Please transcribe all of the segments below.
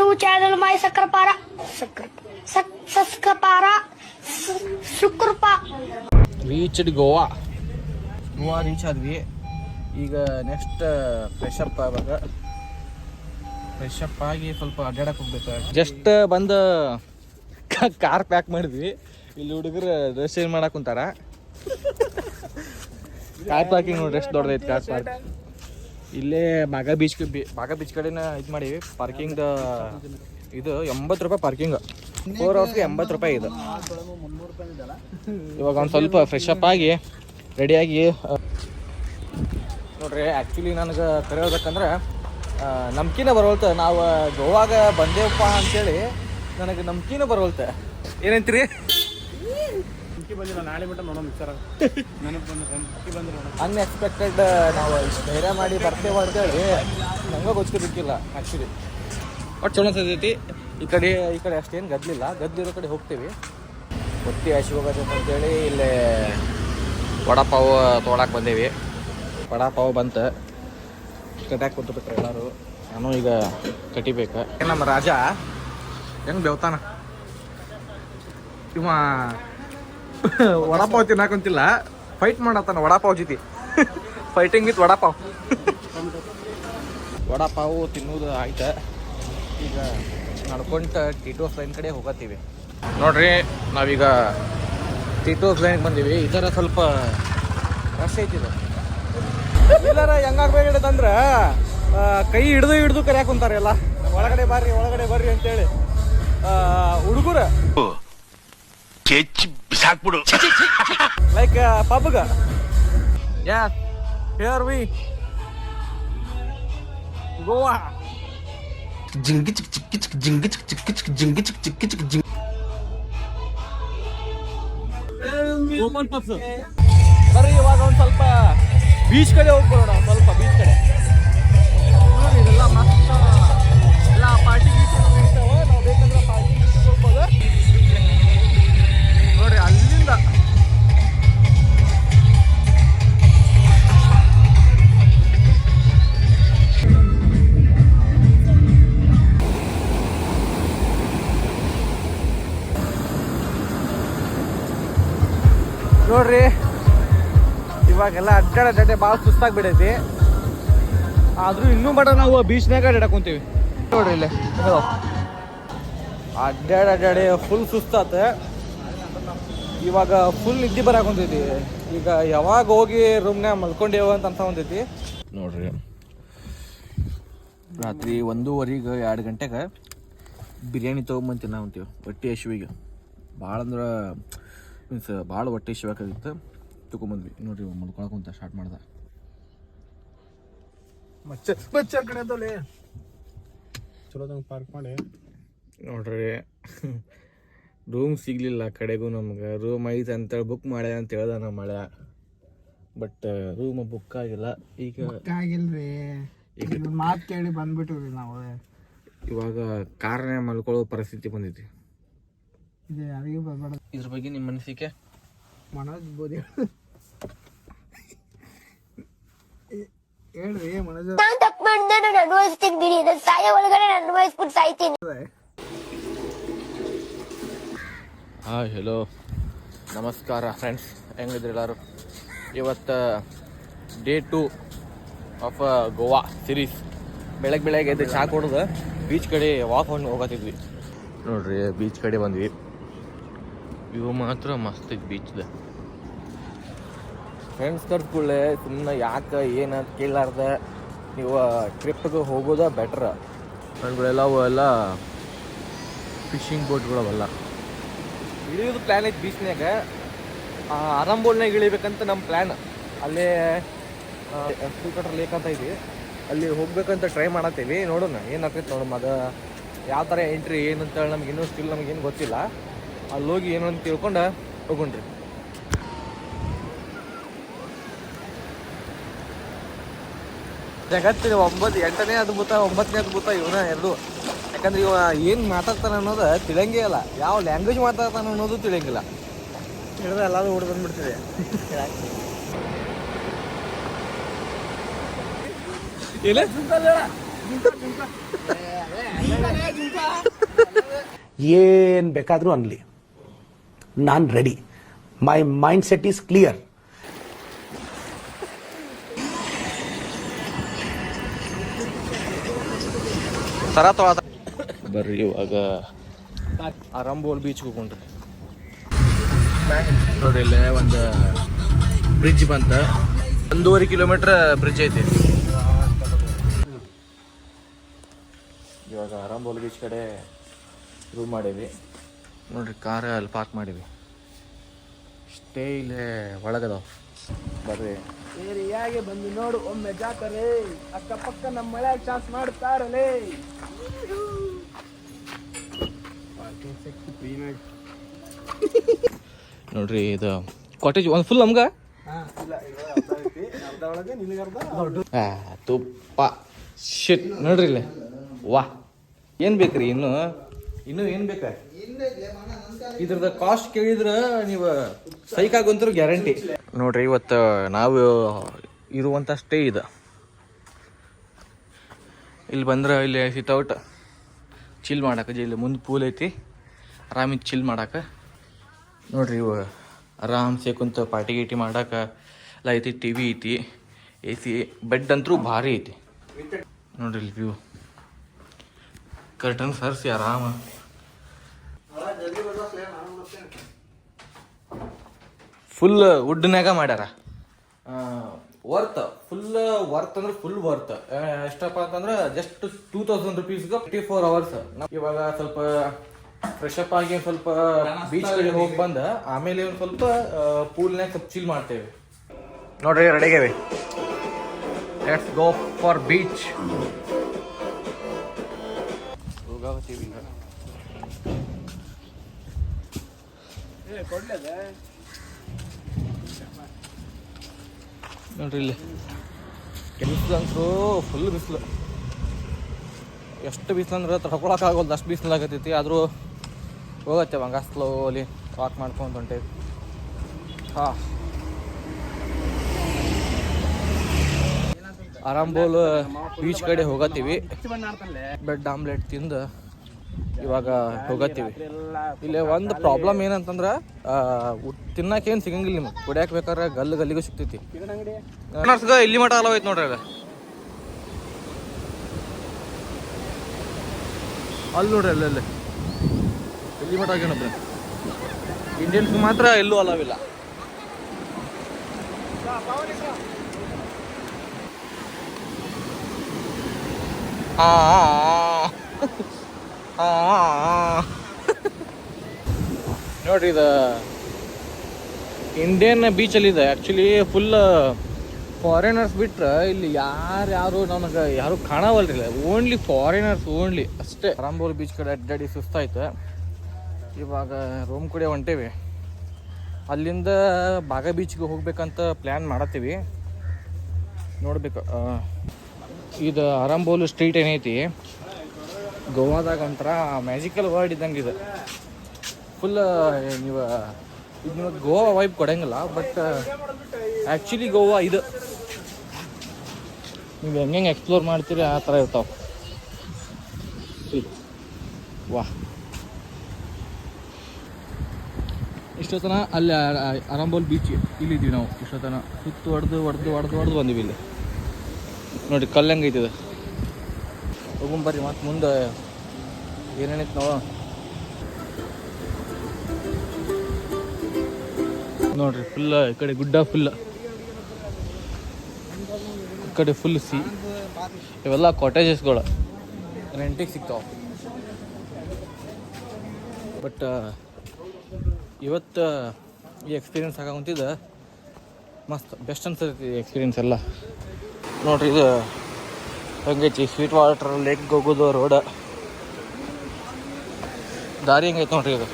To channel my ಸಕ್ರಪಾರ ಸಸ್ಕಪಾರ ಸುಕ್ರಪ ರೀಚ್ಡ್ ಗೋವಾ ರೀಚ್ ಆದ್ವಿ. ಈಗ ನೆಕ್ಸ್ಟ್ ಫ್ರೆಶ್ ಅಪ್ ಆಗಿ ಸ್ವಲ್ಪ ಅಡ್ಡಾಡಕ್ಕೆ ಹೋಗ್ಬೇಕು. ಜಸ್ಟ್ ಬಂದು ಕಾರ್ ಪ್ಯಾಕ್ ಮಾಡಿದ್ವಿ. ಇಲ್ಲಿ ಹುಡುಗರು ಡ್ರೆಸ್ ಚೇಂಜ್ ಮಾಡಕ್ ಕುಂತಾರ. ಕಾರ್ ಪಾರ್ಕಿಂಗ್ ನೋಡಿ ಎಷ್ಟು ದೊಡ್ಡದೈತಿ ಕಾರ್ ಪಾರ್ಕ್. ಇಲ್ಲೇ ಬಾಗ ಬೀಚ್ ಕಡೆನ ಇದು ಮಾಡೀವಿ. ಪಾರ್ಕಿಂಗ್ ಇದು 80 ರೂಪಾಯಿ ಪಾರ್ಕಿಂಗ್. 4 ಅವರ್ಸ್ಗೆ 80 ರೂಪಾಯಿ ಇದು. ಇವಾಗ ಒಂದು ಸ್ವಲ್ಪ ಫ್ರೆಶ್ ಅಪ್ ಆಗಿ ರೆಡಿಯಾಗಿ ನೋಡ್ರಿ. ಆ್ಯಕ್ಚುಲಿ ನನಗೆ ಕರೆಯೋದಕ್ಕಂದ್ರೆ ನಂಬಿಕೆನೇ ಬರೋಲ್ತ. ನಾವು ಗೋವಾಗ ಬಂದೇವಪ್ಪ ಅಂತೇಳಿ ನನಗೆ ನಂಬಿಕೆನೇ ಬರೋಲ್ತ. ಏನಂತೀರಿ? ಅನ್ಎಕ್ಸ್ಪೆಕ್ಟೆಡ್ ನಾವು ಇಷ್ಟು ಧೈರ್ಯ ಮಾಡಿ ಬರ್ತೇವೆ ಅಂತೇಳಿ ನಂಗೆ ಗೊತ್ತಿರಬೇಕಿಲ್ಲ ಆ್ಯಕ್ಚುಲಿ. ಬಟ್ ಚಲೋ ಅನ್ಸತೈತಿ. ಈ ಕಡೆ ಅಷ್ಟೇನು ಗದ್ಲಿರೋ ಕಡೆ ಹೋಗ್ತೀವಿ. ಹೊತ್ತಿ ಹಸಿ ಹೋಗೋದು ಅಂತೇಳಿ ಇಲ್ಲೇ ವಡಾಪಾವ್ ತೊಗೊಳಕ್ಕೆ ಬಂದೇವಿ. ವಡಾಪಾವ್ ಬಂತು, ಕಟ್ಯಾಕೆ ಕೂತ್ಬಿಟ್ರೆ ಎಲ್ಲರೂ. ನಾನು ಈಗ ಕಟಿಬೇಕು. ನಮ್ಮ ರಾಜ ಹೆಂಗೆ ಬೆವ್ತಾನ ಇವ. ವಡಾಪಾವ್ ತಿನ್ನಾಕಂತಿಲ್ಲ, ಫೈಟ್ ಮಾಡತ್ತಾನ ವಡಾಪಾವ್ ಜೊತೆ. ಫೈಟಿಂಗ್ ವಿತ್ ವಡಾಪಾವು ತಿನ್ನೋದು ಆಯ್ತು. ಈಗ ನಡ್ಕೊಂತ ಟಿಟೋಸ್ ಲೈನ್ ಕಡೆ ಹೋಗತ್ತೀವಿ. ನೋಡ್ರಿ, ನಾವೀಗ ಟಿಟೋಸ್ ಲೈನ್ಗೆ ಬಂದೀವಿ. ಈ ಥರ ಸ್ವಲ್ಪ ರಶ್ ಐತಿದೆ. ಎಲ್ಲಾರ ಹೆಂಗಾಗ್ಬೇಕಂದ್ರೆ ಕೈ ಹಿಡ್ದು ಕರ್ಯಾಕ ಕುಂತಾರೆ ಎಲ್ಲ. ಒಳಗಡೆ ಬರ್ರಿ ಅಂತೇಳಿ ಹುಡುಗರ ಲೈಕ್ ಪಬ್ಗ. Here we Goa. ಬರ್ರಿ, ಇವಾಗ ಒಂದು ಸ್ವಲ್ಪ ಬೀಚ್ ಕಡೆ ಹೋಗ್ಬರೋಣ. ಸ್ವಲ್ಪ ಬೀಚ್ ಕಡೆ ನೋಡಿ, ಇದೆಲ್ಲ ಮಸ್ತ್ ಎಲ್ಲ ಪಾರ್ಟಿ ಇರ್ತಾವ. ನಾವು ಬೇಕಂದ್ರೆ ಪಾರ್ಟಿ ಹೋಗ್ಬೋದು. ನೋಡ್ರಿ ಅಲ್ಲಿಂದ ನೋಡ್ರಿ. ಇವಾಗೆಲ್ಲ ಅಡ್ಡಾಡ ಭಾಳ ಸುಸ್ತಾಗ್ಬಿಡೈತಿ. ಆದ್ರೂ ಇನ್ನೂ ಬಡ ನಾವು ಬೀಚ್ನಾಗ ಅಡ್ಡಾಡಕೊಂತೀವಿ. ನೋಡ್ರಿ ಇಲ್ಲೇ ಅಡ್ಡಾಡಿ ಫುಲ್ ಸುಸ್ತಾತ. ಇವಾಗ ಫುಲ್ ನಿದ್ದೆ ಬರಾಕೊಂತೈತಿ. ಈಗ ಯಾವಾಗ ಹೋಗಿ ರೂಮ್ನಾಗ ಮಲ್ಕೊಂಡೇವ ಅಂತ ಅನ್ಸೊಂತೈತಿ. ನೋಡ್ರಿ, ರಾತ್ರಿ 1:15 2 ಗಂಟೆಗೆ ಬಿರಿಯಾನಿ ತೊಗೊಂಬಂತೀವಿ ನಾವು ಅಂತೀವಿ. ಹೊಟ್ಟೆ ಹಸಿವಿಗೆ ಭಾಳ ಅಂದ್ರೆ ಮೀನ್ಸ್ ಭಾಳ ಹೊಟ್ಟೆ ಹಸಿವಾಗೈತೆ. ತೊಗೊಂಬಂದ್ವಿ. ನೋಡ್ರಿ, ಮಲ್ಕೊಳಕುಂತ ಸ್ಟಾರ್ಟ್ ಮಾಡ್ದ. ಮಚ್ಚರ್ ಕಡೆ ಅಂತಲೇ ಚಲೋದಂಗೆ ಪಾರ್ಕ್ ಮಾಡಿ. ನೋಡ್ರಿ, ರೂಮ್ ಸಿಗ್ಲಿಲ್ಲ ಕಡೆಗೂ. ನಮ್ಗೆ ರೂಮ್ ಐತೆ ಅಂತೇಳಿ ಬುಕ್ ಮಾಡ್ಯ ಅಂತ ಹೇಳ್ದ ನಮ್ಮ ಮಳೆ. ಬಟ್ ರೂಮ್ ಬುಕ್ ಆಗಿಲ್ಲ. ಈಗ ಆಗಿಲ್ರಿ, ಈಗ ಮಾತು ಕೇಳಿ ಬಂದ್ಬಿಟ್ಟಿವ್ರಿ ನಾವು. ಇವಾಗ ಕಾರ್ನೇ ಮಲ್ಕೊಳ್ಳೋ ಪರಿಸ್ಥಿತಿ ಬಂದೈತಿ. ಯಾರಿಗೂ ಬರ್ಬೇಡ. ಇದ್ರ ಬಗ್ಗೆ ನಿಮ್ಮ ಮನಸ್ಸಿಗೆ ಮನೋಜ್ ಬೋದಿ ಹೇಳ್ರಿ. ಮನೋಜ್ ನಾನು ತಪ್ಪು ಮಾಡಿದೆ, ನಾನು ಅನುಭವಿಸ್ತೀನಿ ಬಿಡಿ. ನಾನು ಸಾಯ ಒಳಗಡೆ ನಾನು ಅನುಭವಿಸ್ಬಿಟ್ಟು ಸಾಯ್ತೀನಿ. ಹಾಯ್, ಹೆಲೋ, ನಮಸ್ಕಾರ ಫ್ರೆಂಡ್ಸ್. ಹೆಂಗಿದ್ರಿ ಎಲ್ಲರೂ? ಇವತ್ತು ಡೇ 2 ಆಫ್ ಗೋವಾ ಸೀರೀಸ್. ಬೆಳಗ್ಗೆ ಎದ್ದು ಚಹಾ ಕೊಡೋದು ಬೀಚ್ ಕಡೆ ವಾಕ್ ಹೋಗತ್ತಿದ್ವಿ. ನೋಡ್ರಿ, ಬೀಚ್ ಕಡೆ ಬಂದ್ವಿ. ಇವು ಮಾತ್ರ ಮಸ್ತ್ ಐತಿ ಬೀಚ್ದ. ಫ್ರೆಂಡ್ಸ್ ಕರ್ಕೊಳ್ಳೆ ಸುಮ್ಮನೆ ಯಾಕೆ ಏನಂತ ಕೇಳಾರ್ದ ನೀವು ಟ್ರಿಪ್ಗೆ ಹೋಗೋದ ಬೆಟ್ರ್. ಫ್ರೆಂಡ್ಗಳೆಲ್ಲ ಅವೆಲ್ಲ ಫಿಶಿಂಗ್ ಬೋಟ್ಗಳವೆಲ್ಲ ಇಳಿಯೋದು ಪ್ಲ್ಯಾನ್ ಐತಿ ಬೀಚ್ನಾಗ. ಆರಂಬೋಲ್ನಾಗ ಇಳಿಬೇಕಂತ ನಮ್ಮ ಪ್ಲ್ಯಾನ್. ಅಲ್ಲೇ ಶ್ರೀಕಟ್ರ ಲೇಕ್ ಅಂತ ಐತಿ, ಅಲ್ಲಿ ಹೋಗ್ಬೇಕಂತ ಟ್ರೈ ಮಾಡತ್ತೀವಿ. ನೋಡೋಣ ಏನಾಗ್ತೈತೆ ನೋಡೋಣ. ಅದು ಯಾವ ಥರ ಎಂಟ್ರಿ ಏನಂತೇಳಿ ನಮ್ಗೆ ಇನ್ನೂ ಸ್ಟಿಲ್ ನಮಗೇನು ಗೊತ್ತಿಲ್ಲ. ಅಲ್ಲಿ ಹೋಗಿ ಏನು ಅಂತ ತಿಳ್ಕೊಂಡು ಹೋಗೋಣ್ರಿ. ಜಗತ್ತಿನ 8ನೇ ಅದ್ಭುತ 9ನೇ ಅದ್ಭುತ ಇವನ ಎರಡು. ಯಾಕಂದ್ರೆ ಇವ ಏನು ಮಾತಾಡ್ತಾನೆ ಅನ್ನೋದು ತಿಳಿಯಂಗೇ ಇಲ್ಲ. ಯಾವ ಲ್ಯಾಂಗ್ವೇಜ್ ಮಾತಾಡ್ತಾನೆ ಅನ್ನೋದು ತಿಳಿಯಂಗಿಲ್ಲ. ಹೇಳಿದ್ರೆ ಎಲ್ಲಾದ್ರೂ ಓಡಿ ಬಂದ್ಬಿಡ್ತಿದೆ. ಇಲ್ಲ ಏನ್ ಬೇಕಾದ್ರೂ ಅನ್ಲಿ, ನಾನ್ ready. My mind set is clear. ಬರ್ರಿ ಇವಾಗ ಆರಂಬೋಲ್ ಬೀಚ್ ಹೋಗ್ಕೊಂಡ್ರಿ. ನೋಡ್ರಿ ಇಲ್ಲೇ ಒಂದು ಬ್ರಿಡ್ಜ್ ಬಂತ, 1.5 ಕಿಲೋಮೀಟರ್ ಬ್ರಿಡ್ಜ್ ಐತಿ. ಇವಾಗ ಆರಂಬೋಲ್ ಬೀಚ್ ಕಡೆ ರೂಮ್ ಮಾಡೀವಿ ನೋಡ್ರಿ. ಕಾರ್ ಅಲ್ಲಿ ಪಾರ್ಕ್ ಮಾಡೀವಿ. ಸ್ಟೇ ಇಲ್ಲೇ ಒಳಗದಾವ. ಬರ್ರಿ ಏರಿಯಾಗೆ ಬಂದು ನೋಡು ಒಮ್ಮೆ ಜಾತ್ರೆ, ಅಕ್ಕಪಕ್ಕ ನಮ್ಮ ಮಳೆ ಚಾನ್ಸ್ ಮಾಡ್ತಾರಲೇ. ನೋಡ್ರಿ ಇದು ಕಾಟೇಜ್ ಒಂದು ಫುಲ್ ನಮ್ಗೆ ತುಪ್ಪ ಶಿಟ್. ನೋಡ್ರಿ ಇಲ್ಲೇ ವಾ, ಏನು ಬೇಕ್ರಿ ಇನ್ನೂ ಏನು ಬೇಕಾ? ಇದ್ರದ ಕಾಸ್ಟ್ ಕೇಳಿದ್ರೆ ನೀವು ಸೈಕಾಗಂತರೂ ಗ್ಯಾರಂಟಿ. ನೋಡ್ರಿ ಇವತ್ತು ನಾವು ಇರುವಂಥ ಸ್ಟೇ ಇದು. ಇಲ್ಲಿ ಬಂದ್ರೆ ಇಲ್ಲಿ ಸಿಟ್ಔಟ್ ಚಿಲ್ ಮಾಡಕ್ಕೆ, ಇಲ್ಲಿ ಮುಂದೆ ಪೂಲ್ ಐತಿ, ಆರಾಮಿಗೆ ಚಿಲ್ ಮಾಡಕ್ಕೆ. ನೋಡ್ರಿ ಇವು ಆರಾಮ್ಸೆ ಕುಂತ ಪಾರ್ಟಿ ಗೀಟಿ ಮಾಡಕ್ಕೆ ಎಲ್ಲ ಐತಿ. ಟಿ ವಿ ಐತಿ, ಎ ಸಿ, ಬೆಡ್ ಅಂತೂ ಭಾರಿ ಐತಿ. ನೋಡ್ರಿ ಇಲ್ಲಿ ವ್ಯೂ, ಕರ್ಟನ್ ಸರ್ಸಿ ಆರಾಮ. ಫುಲ್ ವುಡ್ನ್ಯಾಗ ಮಾಡ್ಯಾರ. ವರ್ತ್, ಫುಲ್ ವರ್ತ್ ಅಂದ್ರೆ ಫುಲ್ ವರ್ತ್. ಎಷ್ಟಪ್ಪ ಅಂತಂದ್ರೆ ಜಸ್ಟ್ 2000 ರುಪೀಸ್ಗೆ 24 hours. ಇವಾಗ ಸ್ವಲ್ಪ ಫ್ರೆಶ್ ಅಪ್ ಆಗಿ ಸ್ವಲ್ಪ ಬೀಚ್ ಕಡೆ ಹೋಗಿ ಬಂದ ಆಮೇಲೆ ಒಂದು ಸ್ವಲ್ಪ ಪೂಲ್ನಾಗ ಸ್ವಲ್ಪ ಚಿಲ್ ಮಾಡ್ತೇವೆ. ನೋಡ್ರಿ ರೆಡಿ ಆಗೇವಿ, ಲೆಟ್ಸ್ ಗೋ ಫಾರ್ ಬೀಚ್. ಹೋಗಾವತ್ತೀವಿ. ನೋಡ್ರಿ ಇಲ್ಲಿ ಬಿಸಿಲು ಅಂತೂ ಫುಲ್ ಬಿಸಿಲು. ಎಷ್ಟು ಬಿಸಿಲು ಅಂದ್ರೆ ತಡ್ಕೊಳಕ್ಕಾಗೋದು, ಅಷ್ಟು ಬಿಸಿಲು ಆಗತ್ತೈತಿ. ಆದರೂ ಹೋಗತ್ತೇವೆ ಹಂಗ ಸ್ಲೋಲಿ ವಾಕ್ ಮಾಡ್ಕೊಂಡು ಹೊಂಟೇವಿ. ಹಾಂ, ಆರಂಬೋಲ್ ಬೀಚ್ ಕಡೆ ಹೋಗತ್ತೀವಿ. ಬೆಡ್ ಆಮ್ಲೆಟ್ ತಿಂದು ಇವಾಗ ಹೋಗತ್ತೀವಿ. ಇಲ್ಲಿ ಒಂದು ಪ್ರಾಬ್ಲಮ್ ಏನಂತಂದ್ರೆ ತಿನ್ನಕ್ಕೇನು ಸಿಗಂಗಿಲ್ಲ ನಿಮಗೆ, ಕುಡಿಯಕ್ಕೆ ಬೇಕಾದ್ರೆ ಗಲ್ಲಿಗೂ ಸಿಗ್ತೈತಿ. ಇಲ್ಲಿ ಮಠ ಅಲೋ ಐತೆ ನೋಡ್ರಿ. ಅಲ್ಲಿ ನೋಡ್ರಿ ಅಲ್ಲೇ ಇಲ್ಲಿ ಮಠ ಆಗ್ಯಾನಬ್ರಿ. ಇಂಡಿಯನ್ಸ್ ಮಾತ್ರ ಎಲ್ಲೂ ಅಲವಿಲ್ಲ. ನೋಡ್ರಿ ಇದು ಇಂಡಿಯನ್ ಬೀಚಲ್ಲಿ ಇದೆ. ಆ್ಯಕ್ಚುಲಿ ಫುಲ್ ಫಾರಿನರ್ಸ್ ಬಿಟ್ರೆ ಇಲ್ಲಿ ಯಾರು ನಮಗೆ ಯಾರು ಕಾಣವಲ್ರಿ. ಓನ್ಲಿ ಫಾರಿನರ್ಸ್ ಓನ್ಲಿ ಅಷ್ಟೇ. ಆರಂಬೋಲ್ ಬೀಚ್ ಕಡೆ ಅಡ್ಡಾಡಿ ಸುಸ್ತಾಯ್ತು. ಇವಾಗ ರೂಮ್ ಕಡೆ ಹೊಂಟೇವಿ. ಅಲ್ಲಿಂದ ಬಾಗ ಬೀಚ್ಗೆ ಹೋಗ್ಬೇಕಂತ ಪ್ಲ್ಯಾನ್ ಮಾಡತ್ತೀವಿ. ನೋಡ್ಬೇಕು. ಇದು ಆರಂಬೋಲ್ ಸ್ಟ್ರೀಟ್ ಏನೈತಿ ಗೋವಾದಾಗ ಒಂಥರ ಮ್ಯಾಜಿಕಲ್ ವರ್ಡ್ ಇದ್ದಂಗೆ ಇದೆ. ಫುಲ್ ನೀವು ಇದು ನಿಮಗೆ ಗೋವಾ ವೈಬ್ ಕೊಡಂಗಿಲ್ಲ, ಬಟ್ ಆ್ಯಕ್ಚುಲಿ ಗೋವಾ ಇದು ನೀವು ಹೆಂಗೆ ಎಕ್ಸ್ಪ್ಲೋರ್ ಮಾಡ್ತೀರಿ ಆ ಥರ ಇರ್ತಾವೆ. ವಾ, ಇಷ್ಟೊತ್ತನ ಅಲ್ಲಿ ಆರಂಬೋಲ್ ಬೀಚ್ ಇಲ್ಲಿದ್ದೀವಿ ನಾವು. ಇಷ್ಟೊತ್ತನ ಸುತ್ತು ಹೊಡೆದು ಬಂದೀವಿ. ಇಲ್ಲಿ ನೋಡಿ ಕಲ್ಲಂಗೆ ಐತಿದೆ. ಹೋಗುಂಬರ್ರಿ ಮತ್ತು ಮುಂದೆ ಏನೇನೈತೆ ನಾವು ನೋಡ್ರಿ. ಫುಲ್ ಈ ಕಡೆ ಗುಡ್ಡ, ಫುಲ್ ಈ ಕಡೆ ಫುಲ್ ಸಿ. ಇವೆಲ್ಲ ಕಾಟೇಜಸ್ಗಳು ರೆಂಟಿಗೆ ಸಿಗ್ತಾವೆ. ಬಟ್ ಇವತ್ತು ಈ ಎಕ್ಸ್ಪೀರಿಯನ್ಸ್ ಆಗೋಂತಿದ್ದು ಮಸ್ತ್ ಬೆಸ್ಟ್ ಅನ್ಸೈತಿ ಎಕ್ಸ್ಪೀರಿಯನ್ಸ್ ಎಲ್ಲ. ನೋಡ್ರಿ ಇದು ಹೆಂಗೈತಿ ಸ್ವೀಟ್ ವಾಟರ್ ಲೇಕ್ಗೆ ಹೋಗೋದು ರೋಡ್ ದಾರಿ ಹೆಂಗೈತೆ ನೋಡ್ರಿ. ಇದು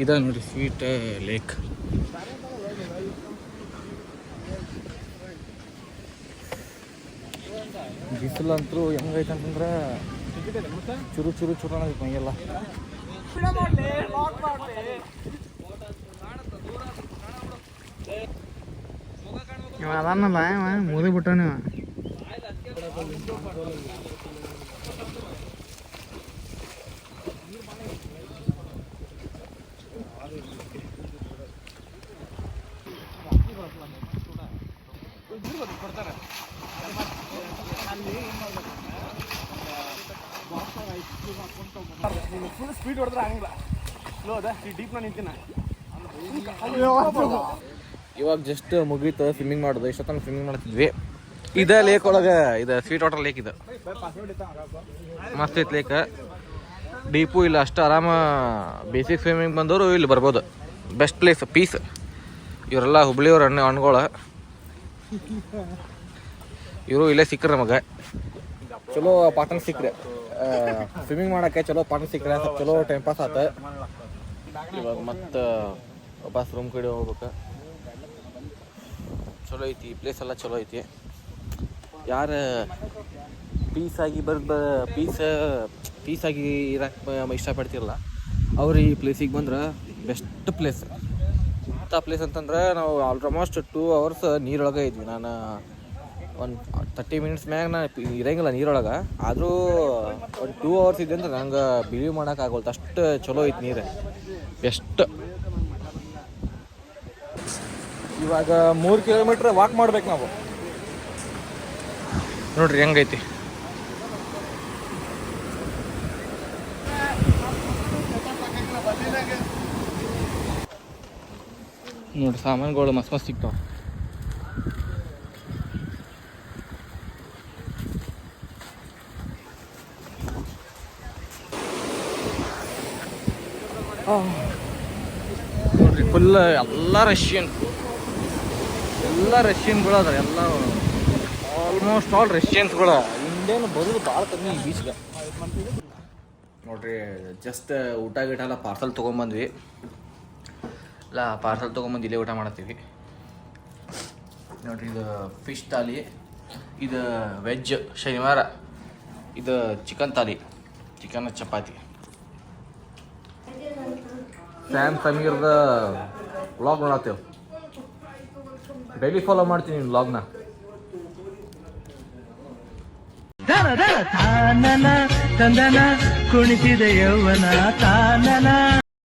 ಇದ ನೋಡಿ ಸ್ವೀಟ್ ಲೇಕ್. ಬಿಸಿಲಂತೂ ಹೆಂಗೈತೆ ಅಂತಂದ್ರೆ ಚುರು ಚುರು ಚುರು ಅನ್ನೋದು ಮೈಯೆಲ್ಲ. ಇವ ಅದನ್ನಲ್ಲ ಇವ ಮುದಿ ಬಿಟ್ಟವ ಇವ. ಫುಲ್ ಸ್ಪೀಡ್ ಹೊಡೆದ್ರೆ ಆಗಿಲ್ಲ, ಸ್ಲೋ ಅದ ಡೀಪ್ ನಾನು ನಿಂತಿನ. ಇವಾಗ ಜಸ್ಟ್ ಮುಗೀತು ಸ್ವಿಮ್ಮಿಂಗ್ ಮಾಡೋದು. ಇಷ್ಟೊತ್ತನ ಸ್ವಿಮ್ಮಿಂಗ್ ಮಾಡ್ತಿದ್ವಿ. ಇದ ಲೇಕ್ ಒಳಗೆ ಇದು ಸ್ವೀಟ್ ವಾಟರ್ ಲೇಕ್ ಇದು ಮಸ್ತ್ ಐತೆ ಲೇಕ್. ಡೀಪು ಇಲ್ಲ, ಅಷ್ಟು ಆರಾಮ ಬೇಸಿಕ್ ಸ್ವಿಮ್ಮಿಂಗ್ ಬಂದವರು ಇಲ್ಲಿ ಬರ್ಬೋದು. Best place, peace. ಇವರೆಲ್ಲ ಹುಬ್ಳಿಯವ್ರ ಹಣ್ಣುಗಳು. ಇವರು ಇಲ್ಲೇ ಸಿಕ್ಕರೆ ನಮಗೆ ಚಲೋ ಪಾರ್ಟ್ನರ್ ಸಿಕ್ಕರೆ ಸ್ವಿಮ್ಮಿಂಗ್ ಮಾಡೋಕ್ಕೆ ಚಲೋ ಪಾರ್ಟ್ನರ್ ಸಿಕ್ಕರೆ ಸ್ವಲ್ಪ ಚಲೋ ಟೈಮ್ ಪಾಸ್ ಆತ. ಇವಾಗ ಮತ್ತೆ ವಾಪಸ್ ರೂಮ್ ಕಡೆ ಹೋಗ್ಬೇಕು. ಚಲೋ ಐತಿ ಪ್ಲೇಸ್ ಎಲ್ಲ, ಚಲೋ ಐತಿ. ಯಾರು ಪೀಸಾಗಿ ಪೀಸಾಗಿ ಇರಕ್ಕೆ ಇಷ್ಟಪಡ್ತಿರಲ್ಲ ಅವ್ರು ಈ ಪ್ಲೇಸಿಗೆ ಬಂದ್ರೆ ಬೆಸ್ಟ್ ಪ್ಲೇಸ್. ಇಂಥ ಪ್ಲೇಸ್ ಅಂತಂದ್ರೆ ನಾವು ಆಲ್ಮೋಸ್ಟ್ 2 hours ನೀರೊಳಗೆ ಇದ್ವಿ. ನಾನು ಒಂದು 30 minutes ಮ್ಯಾಗ ನಾನು ಇರಂಗಿಲ್ಲ ನೀರೊಳಗೆ. ಆದರೂ ಒಂದು 2 hours ಇದೆ ಅಂದ್ರೆ ನಂಗೆ ಬಿಲೀವ್ ಮಾಡೋಕ್ಕಾಗಲ್ತು, ಅಷ್ಟು ಚಲೋ ಐತಿ ನೀರು, ಬೆಸ್ಟ್. ಇವಾಗ 3 kilometer ವಾಕ್ ಮಾಡ್ಬೇಕು ನಾವು. ನೋಡ್ರಿ ಹೆಂಗೈತಿ. ನೋಡ್ರಿ ಸಾಮಾನುಗಳು ಮಸ್ತ್ ಮಸ್ತ್ ಸಿಗ್ತಾವ. ನೋಡ್ರಿ ಫುಲ್ ಎಲ್ಲ ರಷ್ಯನ್ಗಳು ಅದ. ಎಲ್ಲ ಆಲ್ಮೋಸ್ಟ್ ಆಲ್ ರಷ್ಯನ್ಸ್ಗಳು. ಇಂಡಿಯನ್ ಬರೋದು ಭಾಳ ಕಮ್ಮಿ ಈ ಬೀಚ್ಗೆ. ನೋಡ್ರಿ ಜಸ್ಟ್ ಊಟ ಗೀಟ ಎಲ್ಲ ಪಾರ್ಸಲ್ ತೊಗೊಂಬಂದ್ವಿ. ಇಲ್ಲ ಪಾರ್ಸಲ್ ತೊಗೊಂಬಂದು ಇಲ್ಲೇ ಊಟ ಮಾಡ್ತೀವಿ. ನೋಡ್ರಿ ಇದು ಫಿಶ್ ಥಾಲಿ, ಇದು ವೆಜ್ ಶನಿವಾರ, ಇದು chicken thali, chicken chapati. Sam ಸಮೀರ್ದ ವ್ಲಾಗ್ ನೋಡತ್ತೇವೆ. ಡೈಲಿ ಫಾಲೋ ಮಾಡ್ತೀನಿ ನಿಮ್ಮ ವ್ಲಾಗ್ನ. ತಂದನ ಕುಣಿಸಿದ ಯೌವನ ತಾನನ.